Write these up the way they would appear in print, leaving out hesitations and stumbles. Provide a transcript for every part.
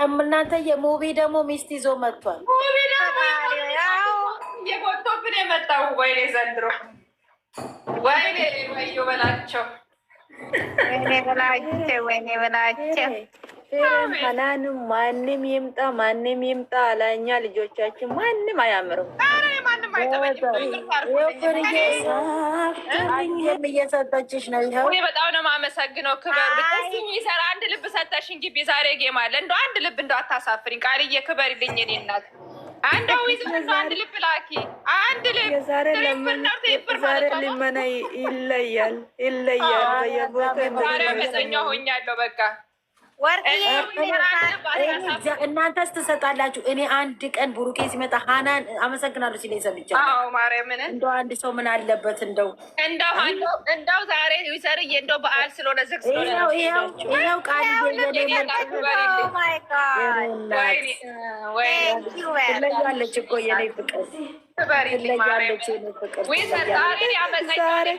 እናንተ የሙቪ ደግሞ ሚስት ይዞ መጥቷል። የጎቶብን የመጣው ወይኔ ዘንድሮ ወይኔ ወዮ በላቸው ወይኔ በላቸው። ሀናንም ማንም ይምጣ አላኛ ልጆቻችን ማንም አያምርም። እየሰጠችሽ ነው። ይኸው በጣም ነው የማመሰግነው። ክበር ደስ የሚሰራ አንድ ልብ ሰጠሽኝ። ግቢ ዛሬ ጌም አለ። እንደው አንድ ልብ እንደው አታሳፍሪኝ ቃልዬ፣ ክበሪልኝ የእኔ እናት። አንደው አንድ ልብ ላኪ፣ አንድ ልብ። ዛሬ ልመና ይለያል። መዘኛ ሆኛለሁ በቃ እናንተስ ትሰጣላችሁ? እኔ አንድ ቀን ቡሩኬ ሲመጣ ሀናን አመሰግናለሁ ሲለኝ ሰምቻለሁ። ማርያምን እንደው አንድ ሰው ምን አለበት እንደው ዛሬ ሰርዬ እንደው በዓል ስለሆነ ዝግ ስለሆነ ይኸው ቃል ትለያለች እኮ የኔ ፍቅር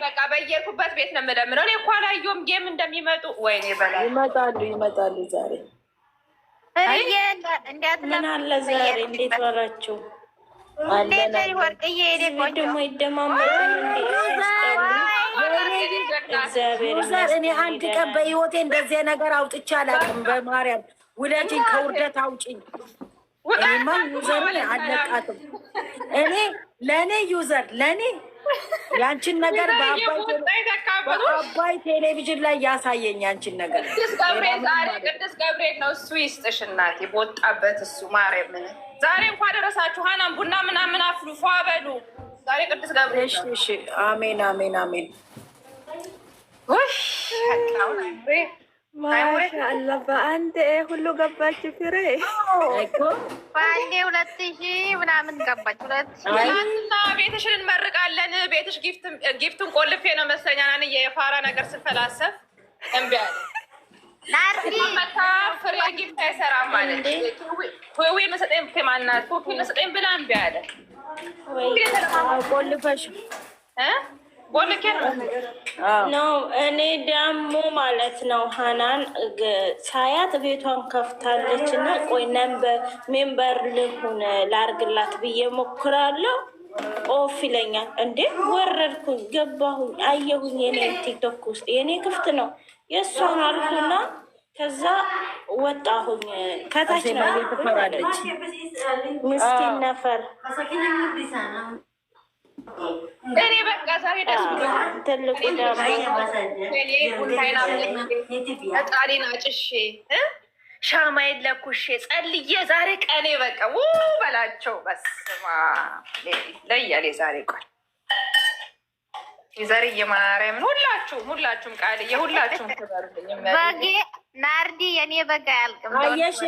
በቃ በየርኩበት ቤት ነው የምለምነው። እኔ እኮ አላየሁም ጌም እንደሚመጡ። ወይኔ በላይ ይመጣሉ ዛሬ። ምን አለ ዛሬ? እንዴት ዋላችሁ? ደግሞ ይደማመጣል። እኔ አንድ ቀን በህይወቴ እንደዚህ ነገር አውጥቼ አላውቅም። በማርያም ውለጅኝ፣ ከውርደት አውጭኝ። እኔማ ዩዘርን አለቃትም። እኔ ለእኔ ዩዘር ለእኔ ያንቺን ነገር በአባይ ቴሌቪዥን ላይ ያሳየኝ ያንቺን ነገር። ቅዱስ ገብርኤል ነው እሱ ይስጥሽ እናቴ፣ በወጣበት እሱ ማርያምን። ዛሬ እንኳን ደረሳችሁ። ሀናም ቡና ምናምን አፍሉ፣ ፏ በሉ። ዛሬ ቅዱስ ገብርኤል ነው። እሺ፣ አሜን አሜን አሜን። ማሻአላ በአንድ ሁሉ ገባች ፍሬ በአንዴ 2000 ምናምን ገባች። 2000 ቤትሽን እንመርቃለን። ቤትሽ ጊፍቱን ቆልፌ ነው መሰለኝ ናን የፋራ ነገር ስፈላሰፍ እምቢ አለ። መታ ፍሬ ጊፍት አይሰራም ማለት ወይ መሰጠኝ ከማናት ኮፒ መሰጠኝ ብላ እምቢ አለ። ቆልፈሽ ነው። እኔ ደግሞ ማለት ነው ሀናን ሳያት ቤቷን ከፍታለች እና ቆይ ሜምበር ልሁን ላርግላት ብዬ ሞክራለሁ። ኦፍ ይለኛል። እንዴ ወረድኩኝ፣ ገባሁኝ፣ አየሁኝ የኔ ቲክቶክ ውስጥ የኔ ክፍት ነው የእሷን አልኩና ከዛ ወጣሁኝ። ከታች ነው ትፈራለች ምስኪን ነፈር። እኔ በቃ ዛሬ ደስ ብሎኛል። አጭሼ ሻማዬን ለኩሼ ጸልዬ ዛሬ ቀኔ በቃ በላቸው። በስመ አብ ለያሌ ዛሬ ቆይ የዛሬ የማርያምን ሁላችሁም ቃል የሁላችሁም ትበሩልኝ። በጌ ናርዲ የኔ በጋ ያልቅም አየሽ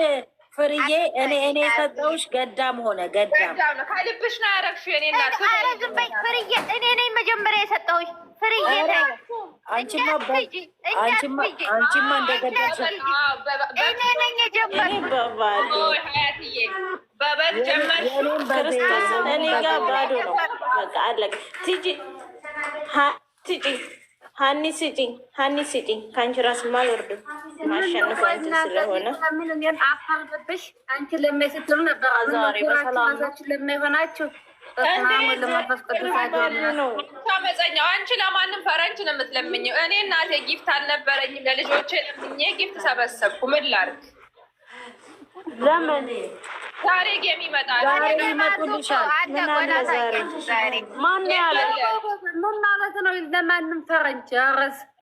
ፍርዬ፣ እኔ የሰጠውሽ ገዳም ሆነ ገዳም ነው። ከልብሽ ነው ያደረግሽው የኔ እናት። አረግም በይ ፍርዬ፣ እኔ ነኝ መጀመሪያ የሰጠውሽ ፍርዬ። አንቺማ እንደገዳሽ እኔ ነኝ የጀመርኩት። ሀያትዬ በበት ጀመርሽ። ክርስቶስ እኔ ጋር ባዶ ነው በቃ አለቀ። ትጂ ሀኒ ስጪኝ ከአንቺ ራስ አልወርድም። ማሸነፍ አንቺ ስለሆነ አፋርብሽ አንቺ ለማይ ስትሉ ነበር። ዛሬ በሰላማችሁ ለማይሆናችሁ መፀኛው አንቺ ለማንም ፈረንጅ ነው የምትለምኘው። እኔ እናቴ ጊፍት አልነበረኝም ለልጆቼ ለምኜ ጊፍት ሰበሰብኩ። ምን ላድርግ? ለምን ዛሬ ጌም ይመጣል። ይመጡልሻል። ምን ማለት ነው? ለማንም ፈረንጅ ረስ